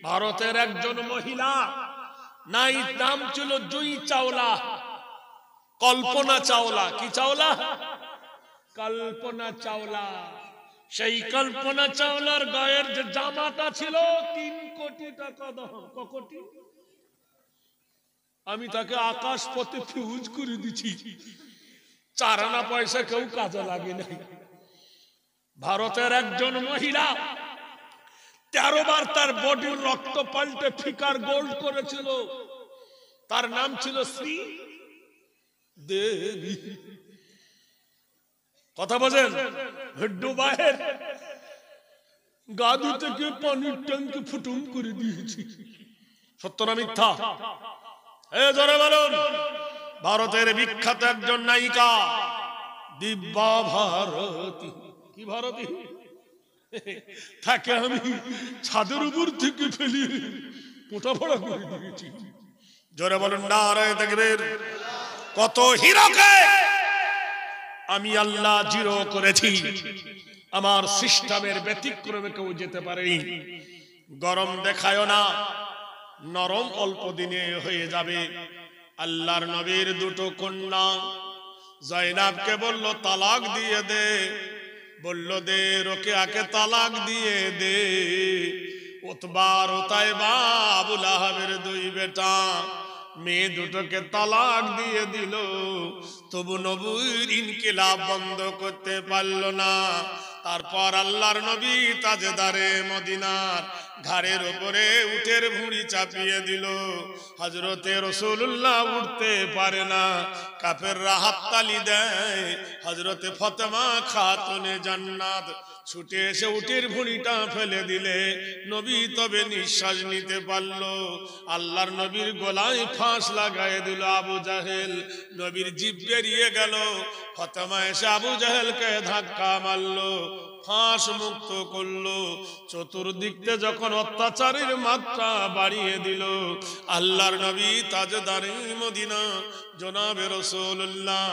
ভারতের একজন মহিলা, নাই নাম ছিল জুই চাওলা, কল্পনা চাওলা। কি চাওলা? কল্পনা চাওলা। সেই কল্পনা চাওলার গায়ের যে জামাটা ছিল 3 কোটি টাকা দাম। ক কোটি? আমি তাকে আকাশ পথে ফিউজ করে দিছি, 4 আনা পয়সা কেউ কাজে লাগে নাই। ভারতের একজন মহিলা 13 বার তার বডির রক্ত পাল্টে ফিকার গোল্ড করেছিল। তার নাম ছিল শ্রী দেবী। কথা বোঝেন? ডুবাইয়ের গাদি থেকে পানির ট্যাঙ্কি ফুটুম করে দিয়েছি। সত্য না মিথ্যা? জোরে বলুন। ভারতের বিখ্যাত একজন নায়িকা দিব্যা ভারতী। কি ভারতী? তাকে আমি ছাদের উপর থেকে ফেলিয়ে পোটা ফোড়া করে দিয়েছি। জোরে বলুন নারায়ে তাকবীর। কত হিরোকে আমি আল্লাহ জিরো করেছি, আমার সিস্টেমের ব্যতিক্রমে কেউ যেতে পারেনি। গরম দেখায়ও না, নরম অল্প দিনে হয়ে যাবে। আল্লাহর নবীর 2 কন্যা জয়নাবকে বলল তালাক দিয়ে দে, বলল দে। রোকেয়াকে তালাক দিয়ে দে। উতবা আর উতাইবা আবু লাহাবের 2 বেটা, মেয়ে দুটোকে তালাক দিয়ে দিল। তবু নবীর ইনকিলাব বন্ধ করতে পারল না। তারপর আল্লাহর নবী তাজদারে মদিনার ঘাড়ের উপরে উটের ভুঁড়ি চাপিয়ে দিল। হযরতে রাসূলুল্লাহ উঠতে পারে না, কাফেররা হাততালি দেয়। হযরতে ফাতেমা খাতুনে জান্নাত ছুটে এসে উটের ভুঁড়িটা ফেলে দিলে নবী তবে নিঃশ্বাস নিতে পারল। আল্লাহর নবীর গলায় ফাঁস লাগায় দিল আবু জাহেল। নবীর জিভ বেরিয়ে গেল। ফাতেমা এসে আবু জাহেলকে ধাক্কা মারলো, ফাঁস মুক্ত করলো। চতুর্দিকে যখন অত্যাচারের মাত্রা বাড়িয়ে দিল, আল্লাহর নবী তাজদারে মদিনা জনাবে রাসূলুল্লাহ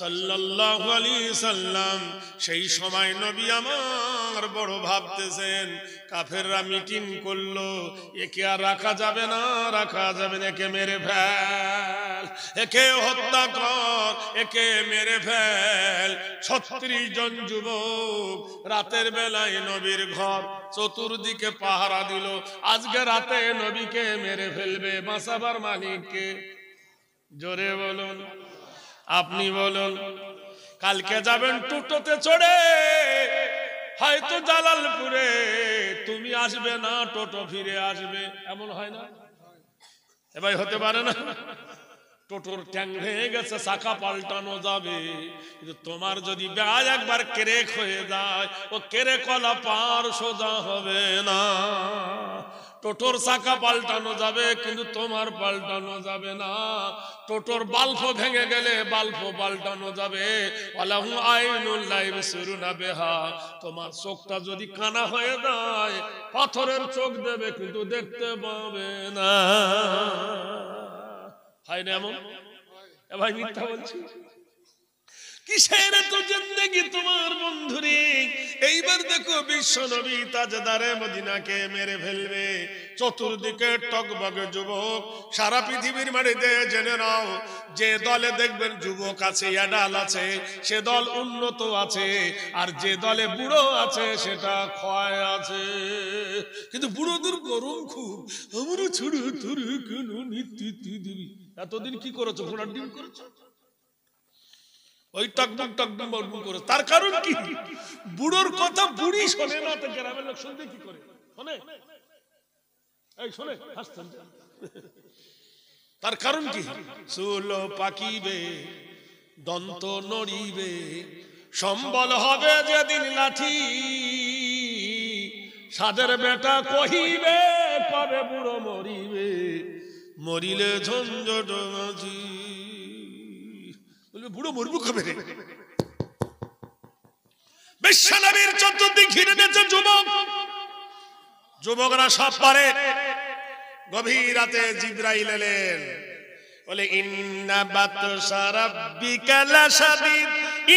সাল্লাল্লাহু আলাইহি সাল্লাম সেই সময় নবী আমার বড় ভাবতেছেন। কাফেররা মিটিং করলো, একে আর রাখা যাবে না, রাখা যাবে না, একে মেরে ফেল, একে হত্যা কর, একে মেরে ফেল। 36 জন যুবক রাতের বেলায় নবীর ঘর চতুর্দিকে পাহারা দিল। আজকে রাতে নবীকে মেরে ফেলবে, বাঁচাবার মালিককে? জোরে বলুন, আপনি বলুন। কালকে যাবেন টোটোতে চড়ে, হয়তো জালালপুরে, তুমি আসবে না, টোটো ফিরে আসবে। এমন হয় না? এবার হতে পারে না? টোটোর ট্যাং ভেঙে গেছে, চাকা পাল্টানো যাবে, কিন্তু তোমার যদি ব্যাগ একবার ক্রেক হয়ে যায়, ও ক্রেকওয়ালা পার সোজা হবে না। টোটোর চাকা পাল্টানো যাবে, কিন্তু তোমার পাল্টানো যাবে না। টোটোর বাল্ব ভেঙে গেলে বাল্ব পাল্টানো যাবে। ওয়ালাহু আইনুল লা ইবসিরুনা বিহা, তোমার চোখটা যদি কানা হয়ে যায়, পাথরের চোখ দেবে, কিন্তু দেখতে পাবে না। হয় না এমন? এ ভাই মিথ্যা বলছি? কিসের তো জিন্দেগি তোমার বন্ধুরে। এইবার দেখো বিশ্ব নবী তাজদারে মদিনাকে মেরে ফেলবে। চতুর্দিকে টকবগে যুবক। সারা পৃথিবীর মাটিতে জেনে নাও, যে দলে দেখবেন যুবক আছে, অ্যাডাল আছে, সে দল উন্নত আছে, আর যে দলে বুড়ো আছে সেটা ক্ষয় আছে। কিন্তু বুড়োদের গরম খুব, আমরা ছুড়ে ধরে কেন নিত্যি দিবি। এতদিন কি করেছো? ঘোড়ার ডিম করেছো, ওই টকবক টকবক বলবুল করে। তার কারণ কি? বুড়োর কথা বুড়ি শোনে না, তো গ্রামের লোক শুনবে কি করে? শোনে? এই শোনে, হাসতেন। তার কারণ কি? চুল পাকিবে, দন্ত নড়িবে, সম্বল হবে যেদিন লাঠি, সাদের বেটা কহিবে কবে বুড়ো মরিবে, মরিলে ঝঞ্ঝট মাঝি। বুড়ো মরবু কবে রে? বিশ্বনবীর চতুর্দিক ঘিরে নিয়েছে যুবক। যুবকরা সব পারে। গভীর রাতে জিবরাইল এলেন, বলে ইন্না বাতশা রাব্বিকা লাশাদীদ,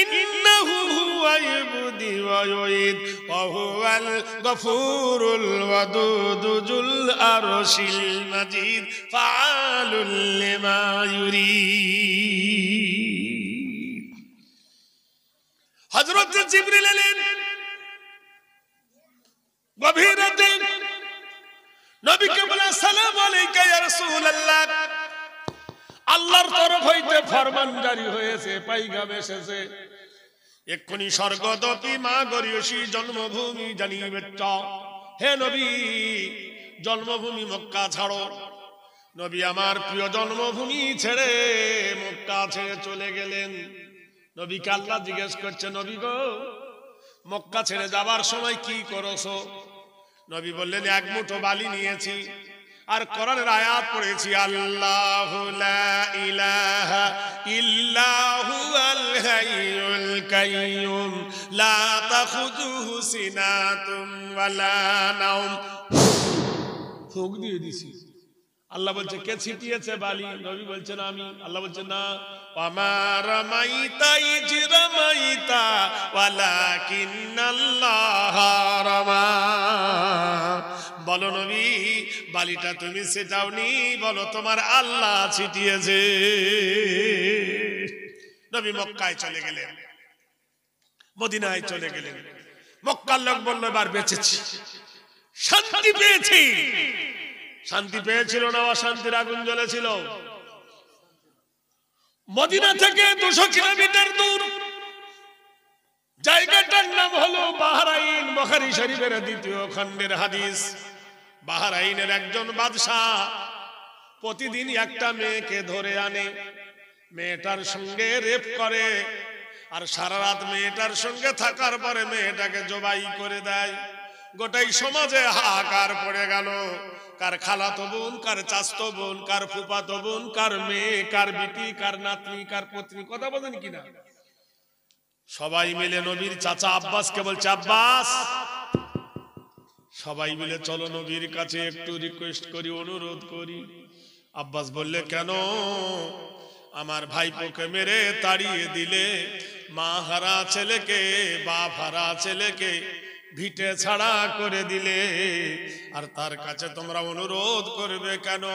ইন্নাহু হুয়া ইবদি ওয়া ইউঈদ ওয়া হুয়াল গফুরুল ওয়াদুদ যুল আরশিল মাজিদ ফাআলুল লিমা ইউরিদ। হযরত জিবরিল এলেন গভীর রাতে, নবীকে বলে আসসালামু আলাইকা ইয়া রাসূলুল্লাহ, আল্লাহর তরফ হইতে ফরমান জারি হয়েছে, পাইগাম এসেছে, এক্ষুনি স্বর্গদপি মা গরিয়সী জন্মভূমি জানিবে। হে নবী, জন্মভূমি মক্কা ছাড়ো। নবী আমার প্রিয় জন্মভূমি ছেড়ে মক্কা ছেড়ে চলে গেলেন। নবীকে আল্লাহ জিজ্ঞেস করছে, নবী গো, মক্কা ছেড়ে যাবার সময় কি করছো? নবী বললেন, এক মুঠো বালি নিয়েছি আর কোরআনের আয়াত পড়েছি, আল্লাহু লা ইলাহা ইল্লা হুয়াল হাইয়ুল কাইয়্যুম লা তাখুযুহু সিনাতুম ওয়ালা নাওম। ফুঁক দিয়ে দিছি। আল্লাহ বলছে, কে ছিটিয়েছে বালি? নবী বলছেন, আমি। আল্লাহ বলছে, না, ওয়ামা রামাইতা ইজ রামাইতা ওয়ালাকিন্নাল্লাহা রামা। বলো নবী, বালিটা তুমি ছিটাওনি, বলো তোমার আল্লাহ ছিটিয়েছে। নবী মক্কায় চলে গেলেন, মদিনায় চলে গেলেন। মক্কার লোক বলল, এবার বেঁচেছি, শান্তি পেয়েছি। শান্তি পেয়েছিল না অশান্তির আগুন জ্বলেছিল। মদিনা থেকে 200 কিলোমিটার দূর জায়গাটার নাম হলো বাহরাইন। বুখারী শরীফের 2য় খণ্ডের হাদিস। বাহরাইনের একজন বাদশা প্রতিদিন একটা মেয়েকে ধরে আনে, মেয়েটার সঙ্গে রেপ করে, আর সারা রাত মেয়েটার সঙ্গে থাকার পরে মেয়েটাকে জবাই করে দেয়। গোটাই সমাজে হাহাকার পড়ে গেল। কার খালাতো বোন, কার চাচতো বোন, কার ফুফাতো বোন, কার মেয়ে, কার বিটি, কার নাতনি, কার পত্নী, কথা বলেন কিনা? সবাই মিলে নবীর চাচা আব্বাসকে বলছে, আব্বাস, সবাই মিলে চলো নবীর কাছে একটু রিকোয়েস্ট করি, অনুরোধ করি। আব্বাস বললে, কেন? আমার ভাইপোকে মেরে তাড়িয়ে দিলে, মা হারা ছেলেকে, বাপ হারা ছেলেকে ভিটে ছাড়া করে দিলে, আর তার কাছে তোমরা অনুরোধ করবে কেন?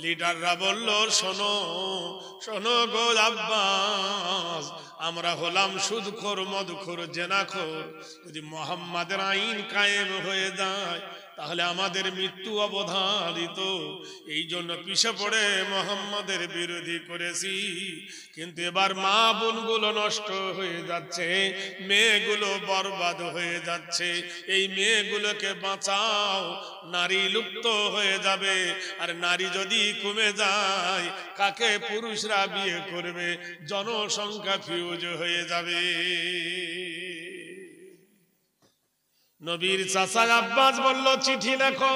লিডাররা বলল, শোনো শোনো গো আব্বাস, আমরা হলাম সুদখোর, মদখোর, জেনাখোর। যদি মুহাম্মাদের আইন কায়েম হয়ে যায় তাহলে আমাদের মৃত্যু অবধারিত। এই জন্য পিছে পড়ে মুহাম্মাদের বিরোধী করেছি। কিন্তু এবার মা বোনগুলো নষ্ট হয়ে যাচ্ছে, মেয়েগুলো বরবাদ হয়ে যাচ্ছে। এই মেয়েগুলোকে বাঁচাও, নারী লুপ্ত হয়ে যাবে। আর নারী যদি কমে যায়, কাকে পুরুষরা বিয়ে করবে? জনসংখ্যা ফিউজ হয়ে যাবে। নবীর চাচা আব্বাস বলল, চিঠি লেখো।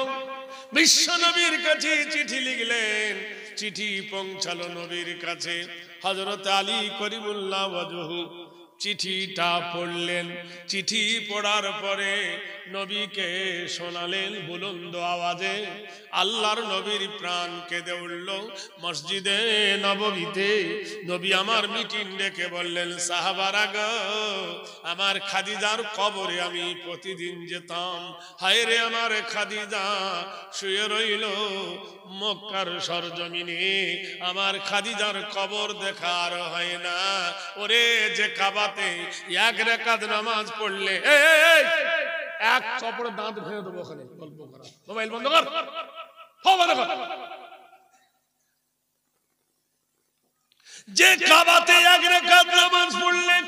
বিশ্ব নবীর কাছে চিঠি লিখলেন। চিঠি পৌঁছালো নবীর কাছে। হযরত আলী করিমুল্লাহ ওয়াজহু চিঠিটা পড়লেন। চিঠি পড়ার পরে নবীকে শোনালেন বুলন্দ আওয়াজে। আল্লাহর নবীর প্রাণ কেঁদে উঠল। মসজিদে নববীতে নবী আমার মিটিং ডেকে বললেন, সাহাবারা গো, আমার খাদিজার কবরে আমি প্রতিদিন যেতাম। হায় রে, আমার খাদিজা শুয়ে রইল মক্কার সরজমিনে, আমার খাদিজার কবর দেখার হয় না। ওরে, যে কাবাতে এক রাকাত নামাজ পড়লে, এক চপড়ে দাঁত ভেঙে দেবো। ওখানে গল্প করা, মোবাইল বন্ধ কর, বন্ধ কর। যে কাবাতে এক রাকাত নামাজ পড়লে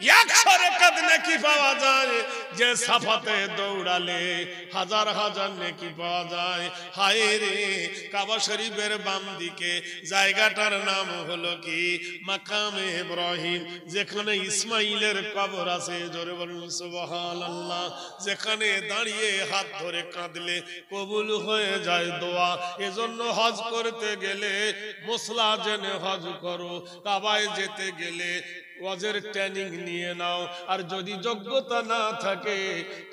100 রাকাত নেকি পাওয়া যায়। যে সাফাতে দৌড়ালে 1000 1000 নেকি পাওয়া যায়। হায় রে, কাবা শরীফের বাম দিকে জায়গাটার নাম হলো কি? মাকামে ইব্রাহিম, যেখানে ইসমাইলের কবর আছে। জোরে বলুন সুবহানাল্লাহ। যেখানে দাঁড়িয়ে হাত ধরে কাঁদলে কবুল হয়ে যায় দোয়া। এজন্য হজ করতে গেলে মসলা জেনে হজ করো। কাবায় যেতে গেলে ওয়াজের ট্রেনিং নিয়ে নাও। আর যদি যোগ্যতা না থাকে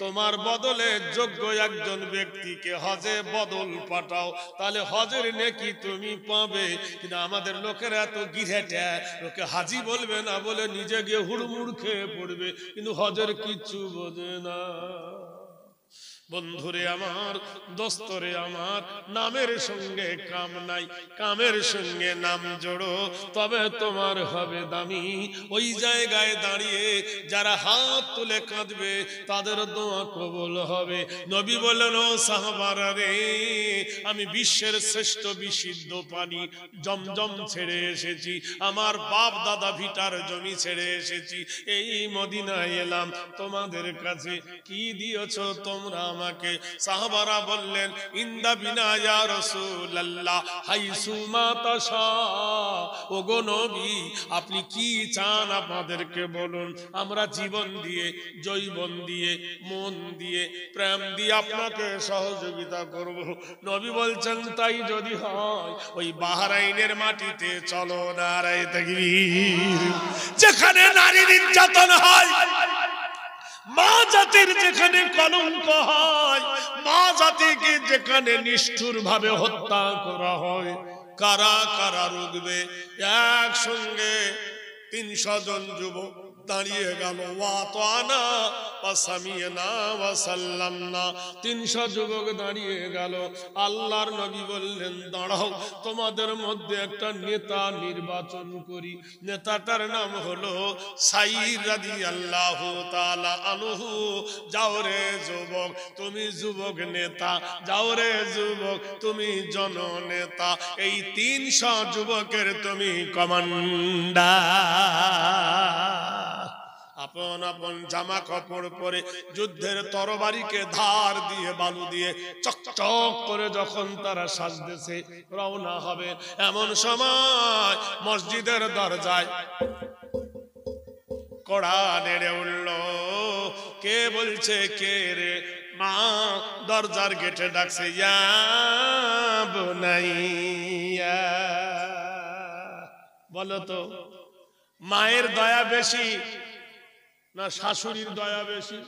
তোমার বদলে যোগ্য একজন ব্যক্তিকে হজে বদল পাঠাও, তাহলে হজের নেকি তুমি পাবে। কিন্তু আমাদের লোকেরা এত গিরেটা, লোকে হাজি বলবে না বলে নিজে গিয়ে হুড়মুড় খেয়ে পড়বে, কিন্তু হজের কিচ্ছু বোঝে না। বন্ধুরে আমার, দোস্তরে আমার, নামের সঙ্গে কাম নাই, কামের সঙ্গে নাম জোড়ো, তবে তোমার হবে দামি। ওই জায়গায় দাঁড়িয়ে যারা হাত তুলে কাঁদবে তাদের দোয়া কবুল হবে। নবী বললেন, ও সাহাবারা রে, আমি বিশ্বের শ্রেষ্ঠ বিশুদ্ধ পানি জমজম ছেড়ে এসেছি, আমার বাপ দাদা ভিটার জমি ছেড়ে এসেছি, এই মদিনায় এলাম, তোমাদের কাছে কি দিয়েছো তোমরা আমাকে? সাহাবারা বললেন, ইন্দা বিনা ইয়া রাসূলুল্লাহ হাইসু মা তাশা। ওগো নবী, আপনি কি চান আমাদেরকে বলুন, আমরা জীবন দিয়ে, জৈবন দিয়ে, মন দিয়ে, প্রেম দিয়ে আপনাকে সহযোগিতা করব। নবী বলছেন, তাই যদি হয় ওই বাহরাইনের মাটিতে চলো, নারায়ে তাকবীর। যেখানে নারী নির্যাতন হয়, মা জাতির যেখানে কলঙ্ক হয়, মা জাতিকে যেখানে নিষ্ঠুর ভাবে হত্যা করা হয়, কারা কারা রুখবে? একসঙ্গে ৩০০ জন যুবক দাঁড়িয়ে গেল, ওয়াতানা ওয়াসামিনা ওয়াসাল্লামনা। ৩০০ যুবক দাঁড়িয়ে গেল। আল্লাহর নবী বললেন, দাঁড়াও, তোমাদের মধ্যে একটা নেতা নির্বাচন করি। নেতাটার নাম হলো সাইর রাদিয়াল্লাহু তাআলা আনহু। যাও রে যুবক, তুমি যুবক নেতা, যাও রে যুবক, তুমি জননেতা। এই ৩০০ যুবকের তুমি কমান্ডার। আপন আপন জামা কাপড় পরে যুদ্ধের তরবারিকে ধার দিয়ে বালু দিয়ে চকচক করে যখন তারা সাজতেছে, রওনা হবে, এমন সময় মসজিদের দরজায় কড়া নেড়ে উঠল। কে বলছে? কে রে? মা দরজার গেটে ডাকছে, ইয়া বুনাইয়া। বলো তো, মায়ের দয়া বেশি না শাশুড়ির দয়া বেশি?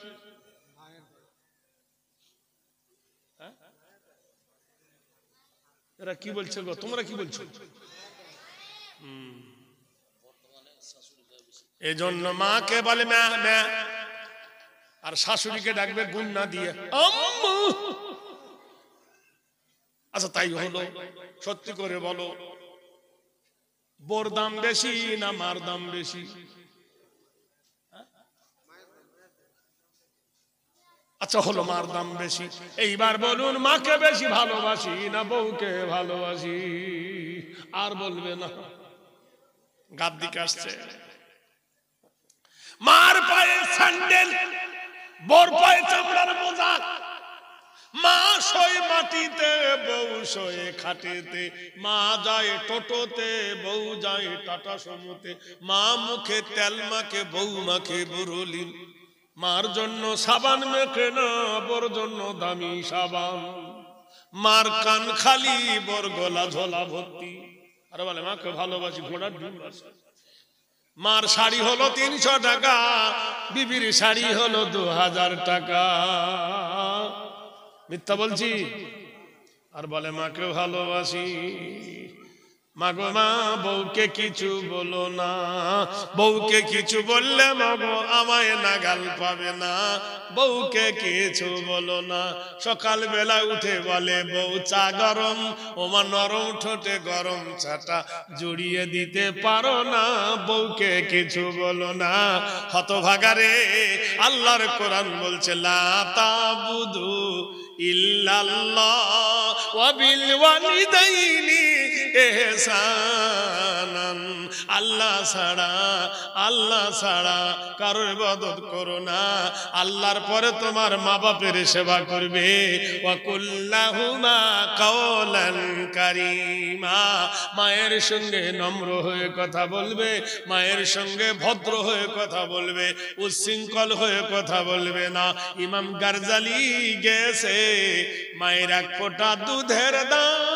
এরা কি বলছে গো? তোমরা কি বলছো? এই জন্য মাকে বলে মা মা, আর শাশুড়িকে ডাকবে গুন্না দিয়ে আম্মু। আচ্ছা, তাই হলো? সত্যি করে বলো, বোর দাম বেশি না মার দাম বেশি? আচ্ছা, হলো মার দাম বেশি। এইবার বলুন, মাকে বেশি ভালোবাসি না বউকে ভালোবাসি? আর বলবে না, গাদ দিকে আসছে। মার পায়ে স্যান্ডেল, বোর পায়ে চামড়ার মোজা। মা শোয় মাটিতে, বউ শোয় খাটেতে। মা যায় টোটোতে, বউ যায় টাটা সুমোতে। মা মুখে তেল মাখে, বউ মাখে বুরুলিন। মার জন্য সাবান মেখে না, বোর জন্য দামি সাবান। মার কান খালি, বোর গলা ঝোলা ভর্তি। আরে বলে মাকে ভালোবাসি, ঘোড়ার ডিম আছে। মার শাড়ি হলো ৩০০ টাকা, বিবির শাড়ি হলো ২০০০ টাকা। মিথ্যা বলছি? আর বলে মাকে ভালোবাসি। মাগো মা, বউকে কিছু বলো না, বউকে কিছু বললে মাগো আমায় নাগাল পাবে না। বউকে কিছু বলো না। সকাল বেলা উঠে বলে বউ চা গরম, ওমা নরম ঠোঁটে গরম চাটা জড়িয়ে দিতে পারো না। বউকে কিছু বলো না। হতভাগারে, আল্লাহর কোরআন বলছে, লা তাবুদু ইল্লাল্লাহ ওয়া বিল ওয়ালিদাইনি ইহসানান। আল্লাহ ছাড়া, আল্লাহ ছাড়া কারোর ইবাদত করো না। আল্লাহর পরে তোমার মা বাপের সেবা করবে। ওয়া কুল্লাহুমা কাওলান কারীমা। মায়ের সঙ্গে নম্র হয়ে কথা বলবে, মায়ের সঙ্গে ভদ্র হয়ে কথা বলবে, উচ্ছৃঙ্খল হয়ে কথা বলবে না। ইমাম গারজালি গেছে, মায়ের এক ফোঁটা দুধের দাম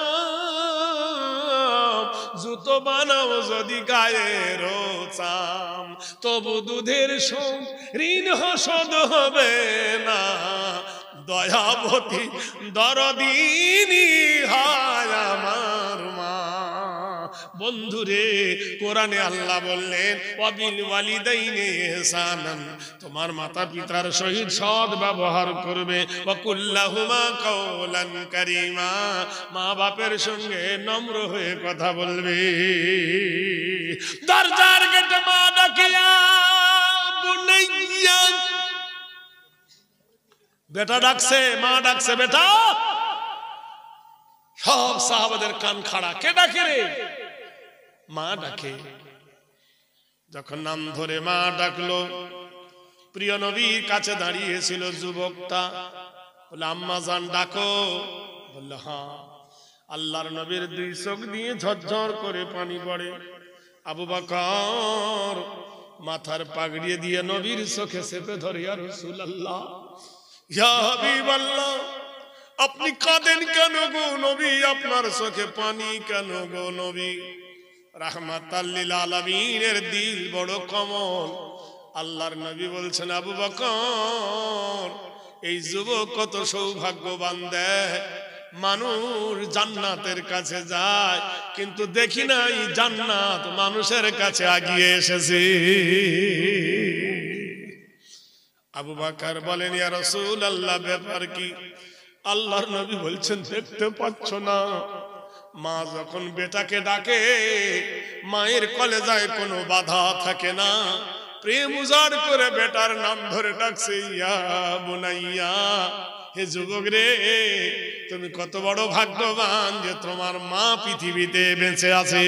জুতো বানাও যদি গায়ের চাম, তবু দুধের সঙ্গ ঋণ শোধ হবে না, দয়াবতী দরদিনী হায় আমার মা। বন্ধুরে, কোরআনে আল্লাহ বললেন ওয়াবিল ওয়ালিদাইনি ইহসানান, তোমার মাতা পিতার সহিত সৎ ব্যবহার করবে, ওয়া কুল্লাহুমা কাওলান কারীমা, মা বাপের সঙ্গে নম্র হয়ে কথা বলবে। দরজার গেটে মা ডাকিয়া বুনাইয়া, বেটা ডাকছে, মা ডাকছে বেটা, সব সাহাবাদের কান খাড়া, কে ডাকে রে? মা ডাকে। যখন নাম ধরে মা ডাকলো, প্রিয় নবীর কাছে দাঁড়িয়েছিল যুবকটা, বলে আম্মা জান ডাকো। বলল হ্যাঁ। আল্লাহর নবীর দুই চোখ দিয়ে ঝরঝর করে পানি পড়ে। আবু বকর মাথার পাগড়ি দিয়ে নবীর চোখে চেপে ধরে, ইয়া রাসূলুল্লাহ, ইয়া হাবিবাল্লাহ, আপনি কাঁদেন কেন গো নবী? আপনার চোখে পানি কেন গো নবী? রাহমাতাল লিল আলামিনের দিল বড় কোমল। আল্লাহর নবী বলছেন, আবু বকর, এই যুবক কত সৌভাগ্যবান, দেয় মানুষ জান্নাতের কাছে যায়, কিন্তু দেখি নাই জান্নাত মানুষের কাছে আগিয়ে এসেছে। আবু বকর বলেন, ইয়া রাসূলুল্লাহ, ব্যাপার কি? আল্লাহর নবী বলছেন, দেখতে পাচ্ছ না, মা যখন বেটাকে ডাকে, মায়ের কলেজায় কোনো বাধা থাকে না, প্রেম উজাড় করে বেটার নাম ধরে ডাকছে, ইয়া বুনাইয়া। হে যুবক রে, তুমি কত বড় ভাগ্যবান যে তোমার মা পৃথিবীতে বেঁচে আছে।